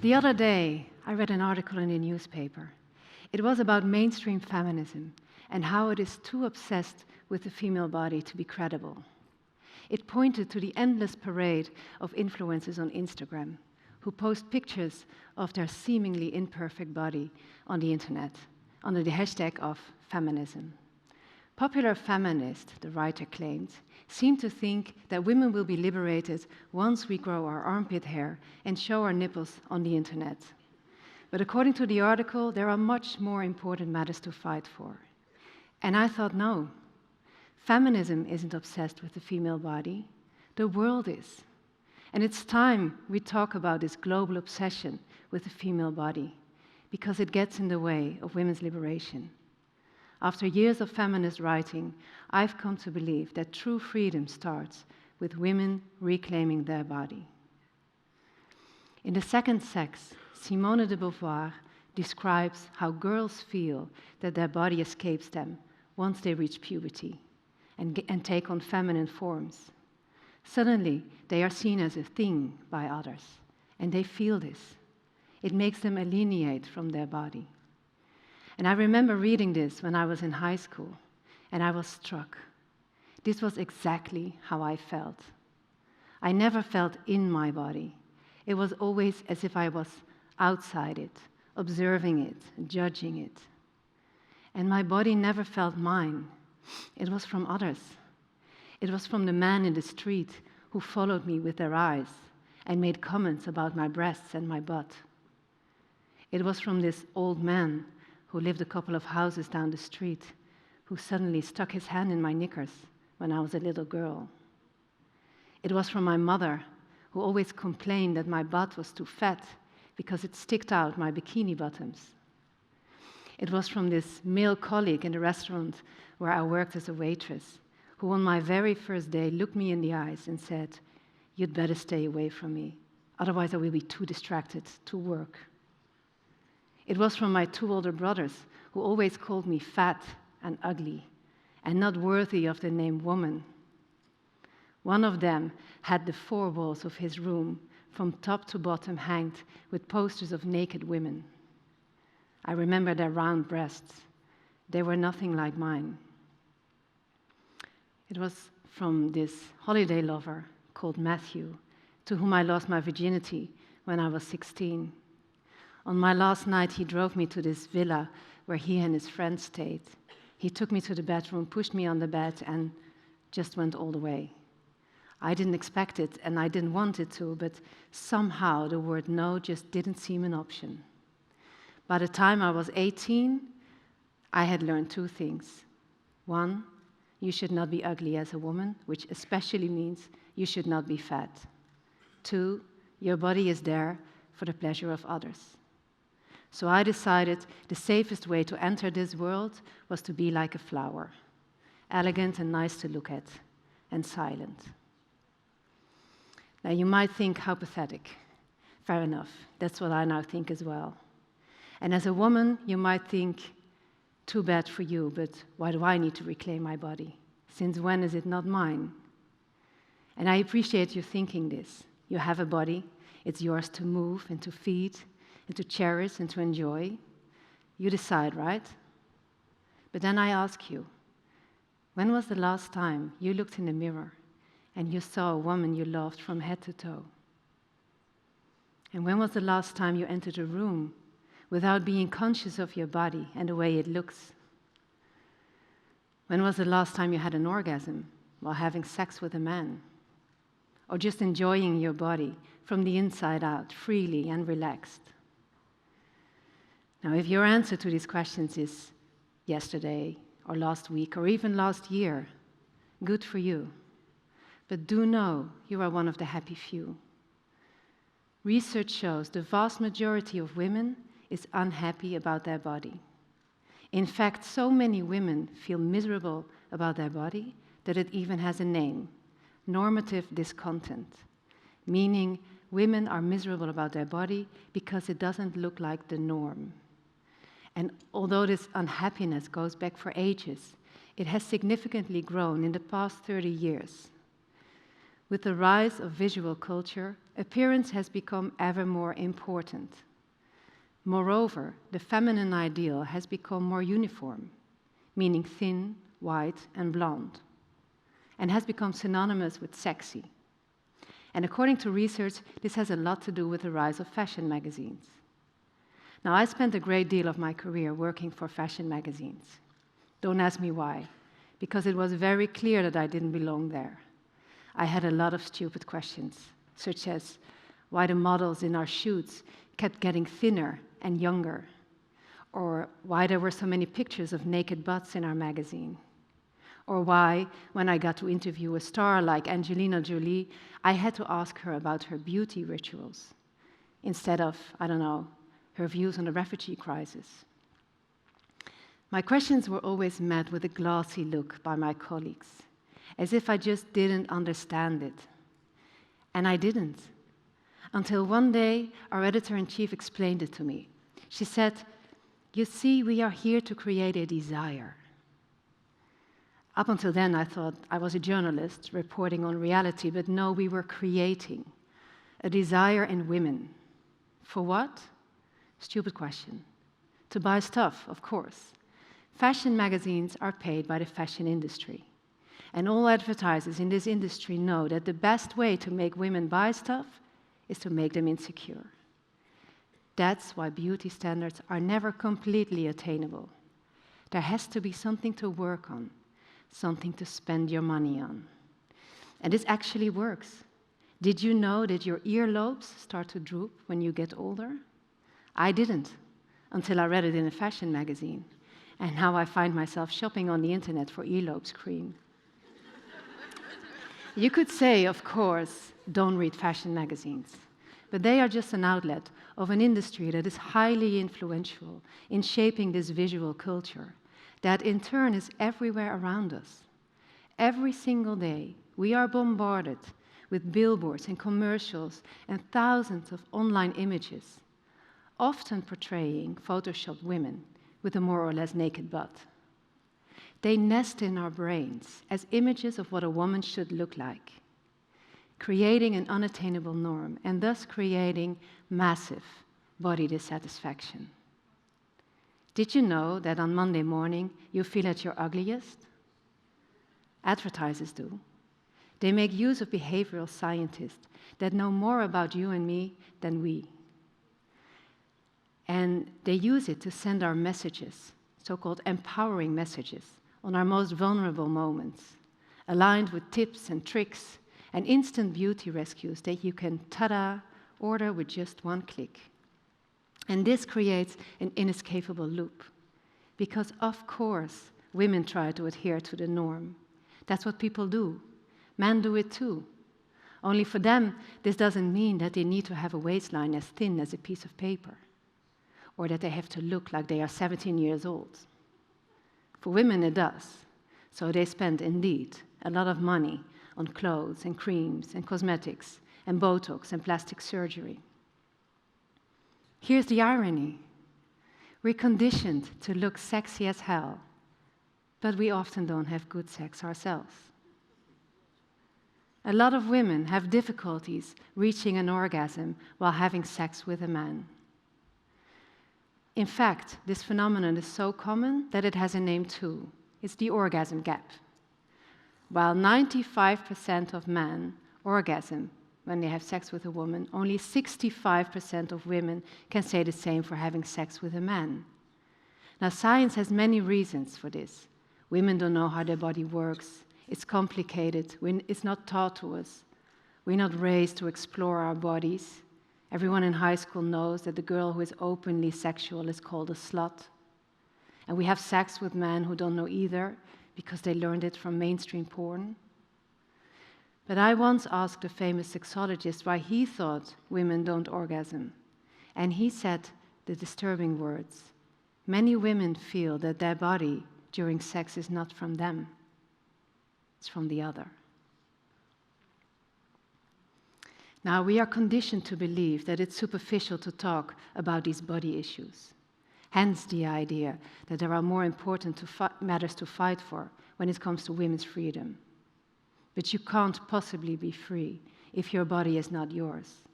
The other day, I read an article in a newspaper. It was about mainstream feminism and how it is too obsessed with the female body to be credible. It pointed to the endless parade of influencers on Instagram who post pictures of their seemingly imperfect body on the internet under the hashtag of feminism. Popular feminists, the writer claimed, seem to think that women will be liberated once we grow our armpit hair and show our nipples on the internet. But according to the article, there are much more important matters to fight for. And I thought, no, feminism isn't obsessed with the female body, the world is. And it's time we talk about this global obsession with the female body, because it gets in the way of women's liberation. After years of feminist writing, I've come to believe that true freedom starts with women reclaiming their body. In The Second Sex, Simone de Beauvoir describes how girls feel that their body escapes them once they reach puberty and take on feminine forms. Suddenly, they are seen as a thing by others, and they feel this. It makes them alienate from their body. And I remember reading this when I was in high school, and I was struck. This was exactly how I felt. I never felt in my body. It was always as if I was outside it, observing it, judging it. And my body never felt mine. It was from others. It was from the man in the street who followed me with their eyes and made comments about my breasts and my butt. It was from this old man who lived a couple of houses down the street, who suddenly stuck his hand in my knickers when I was a little girl. It was from my mother, who always complained that my butt was too fat because it sticked out my bikini bottoms. It was from this male colleague in the restaurant where I worked as a waitress, who on my very first day looked me in the eyes and said, "You'd better stay away from me, otherwise I will be too distracted to work." It was from my two older brothers, who always called me fat and ugly, and not worthy of the name woman. One of them had the four walls of his room, from top to bottom, hanged with posters of naked women. I remember their round breasts. They were nothing like mine. It was from this holiday lover called Matthew, to whom I lost my virginity when I was 16. On my last night, he drove me to this villa where he and his friends stayed. He took me to the bedroom, pushed me on the bed, and just went all the way. I didn't expect it, and I didn't want it to, but somehow the word no just didn't seem an option. By the time I was 18, I had learned two things. One, you should not be ugly as a woman, which especially means you should not be fat. Two, your body is there for the pleasure of others. So I decided the safest way to enter this world was to be like a flower, elegant and nice to look at, and silent. Now you might think, how pathetic. Fair enough, that's what I now think as well. And as a woman, you might think, too bad for you, but why do I need to reclaim my body? Since when is it not mine? And I appreciate you thinking this. You have a body, it's yours to move and to feed, and to cherish and to enjoy. You decide, right? But then I ask you, when was the last time you looked in the mirror and you saw a woman you loved from head to toe? And when was the last time you entered a room without being conscious of your body and the way it looks? When was the last time you had an orgasm while having sex with a man? Or just enjoying your body from the inside out, freely and relaxed? Now, if your answer to these questions is yesterday, or last week, or even last year, good for you. But do know you are one of the happy few. Research shows the vast majority of women is unhappy about their body. In fact, so many women feel miserable about their body that it even has a name, normative discontent, meaning women are miserable about their body because it doesn't look like the norm. And although this unhappiness goes back for ages, it has significantly grown in the past 30 years. With the rise of visual culture, appearance has become ever more important. Moreover, the feminine ideal has become more uniform, meaning thin, white, and blonde, and has become synonymous with sexy. And according to research, this has a lot to do with the rise of fashion magazines. Now, I spent a great deal of my career working for fashion magazines. Don't ask me why, because it was very clear that I didn't belong there. I had a lot of stupid questions, such as why the models in our shoots kept getting thinner and younger, or why there were so many pictures of naked butts in our magazine, or why, when I got to interview a star like Angelina Jolie, I had to ask her about her beauty rituals, instead of, I don't know, her views on the refugee crisis. My questions were always met with a glassy look by my colleagues, as if I just didn't understand it. And I didn't, until one day our editor-in-chief explained it to me. She said, "You see, we are here to create a desire." Up until then, I thought I was a journalist reporting on reality, but no, we were creating a desire in women. For what? Stupid question. To buy stuff, of course. Fashion magazines are paid by the fashion industry. And all advertisers in this industry know that the best way to make women buy stuff is to make them insecure. That's why beauty standards are never completely attainable. There has to be something to work on, something to spend your money on. And this actually works. Did you know that your earlobes start to droop when you get older? I didn't, until I read it in a fashion magazine. And now I find myself shopping on the internet for earlobe cream. You could say, of course, don't read fashion magazines. But they are just an outlet of an industry that is highly influential in shaping this visual culture, that in turn is everywhere around us. Every single day, we are bombarded with billboards and commercials and thousands of online images, often portraying photoshopped women with a more or less naked butt. They nest in our brains as images of what a woman should look like, creating an unattainable norm and thus creating massive body dissatisfaction. Did you know that on Monday morning you feel at your ugliest? Advertisers do. They make use of behavioral scientists that know more about you and me than we. And they use it to send our messages, so-called empowering messages, on our most vulnerable moments, aligned with tips and tricks and instant beauty rescues that you can, ta-da, order with just one click. And this creates an inescapable loop, because of course, women try to adhere to the norm. That's what people do. Men do it too. Only for them, this doesn't mean that they need to have a waistline as thin as a piece of paper, or that they have to look like they are 17 years old. For women, it does. So they spend, indeed, a lot of money on clothes and creams and cosmetics and Botox and plastic surgery. Here's the irony. We're conditioned to look sexy as hell, but we often don't have good sex ourselves. A lot of women have difficulties reaching an orgasm while having sex with a man. In fact, this phenomenon is so common that it has a name too. It's the orgasm gap. While 95% of men orgasm when they have sex with a woman, only 65% of women can say the same for having sex with a man. Now, science has many reasons for this. Women don't know how their body works. It's complicated. It's not taught to us. We're not raised to explore our bodies. Everyone in high school knows that the girl who is openly sexual is called a slut. And we have sex with men who don't know either because they learned it from mainstream porn. But I once asked a famous sexologist why he thought women don't orgasm. And he said the disturbing words, "Many women feel that their body during sex is not from them. It's from the other." Now, we are conditioned to believe that it's superficial to talk about these body issues. Hence the idea that there are more important matters to fight for when it comes to women's freedom. But you can't possibly be free if your body is not yours.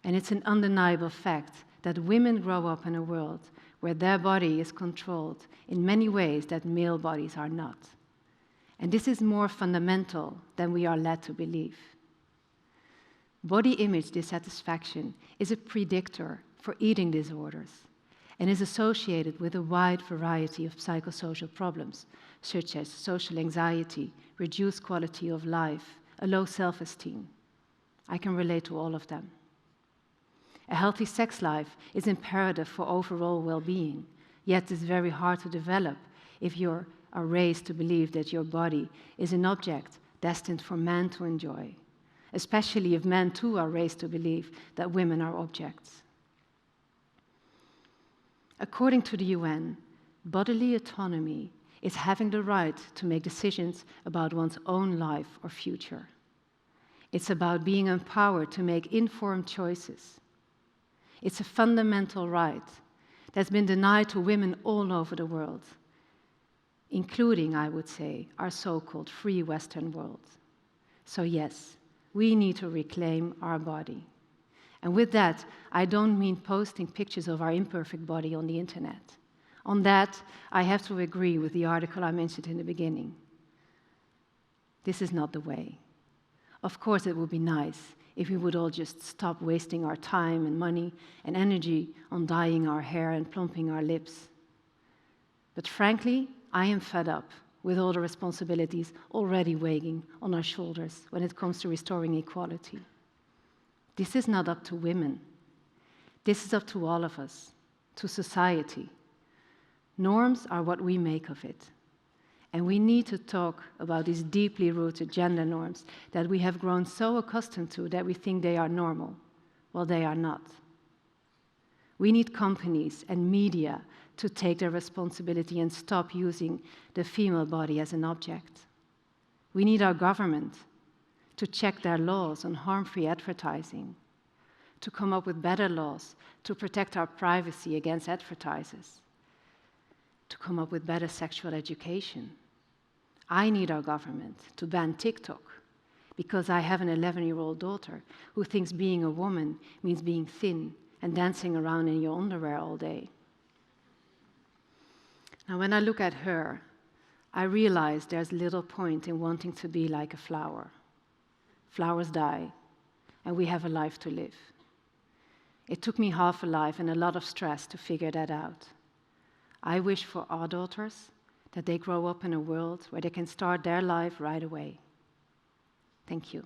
And it's an undeniable fact that women grow up in a world where their body is controlled in many ways that male bodies are not. And this is more fundamental than we are led to believe. Body image dissatisfaction is a predictor for eating disorders and is associated with a wide variety of psychosocial problems, such as social anxiety, reduced quality of life, a low self-esteem. I can relate to all of them. A healthy sex life is imperative for overall well-being, yet it's very hard to develop if you are raised to believe that your body is an object destined for men to enjoy, especially if men too are raised to believe that women are objects. According to the UN, bodily autonomy is having the right to make decisions about one's own life or future. It's about being empowered to make informed choices. It's a fundamental right that's been denied to women all over the world, including, I would say, our so-called free Western world. So yes, we need to reclaim our body. And with that, I don't mean posting pictures of our imperfect body on the internet. On that, I have to agree with the article I mentioned in the beginning. This is not the way. Of course, it would be nice if we would all just stop wasting our time and money and energy on dyeing our hair and plumping our lips. But frankly, I am fed up with all the responsibilities already weighing on our shoulders when it comes to restoring equality. This is not up to women. This is up to all of us, to society. Norms are what we make of it. And we need to talk about these deeply rooted gender norms that we have grown so accustomed to that we think they are normal. Well, they are not. We need companies and media to take their responsibility and stop using the female body as an object. We need our government to check their laws on harm-free advertising, to come up with better laws to protect our privacy against advertisers, to come up with better sexual education. I need our government to ban TikTok because I have an 11-year-old daughter who thinks being a woman means being thin and dancing around in your underwear all day. Now, when I look at her, I realize there's little point in wanting to be like a flower. Flowers die, and we have a life to live. It took me half a life and a lot of stress to figure that out. I wish for our daughters that they grow up in a world where they can start their life right away. Thank you.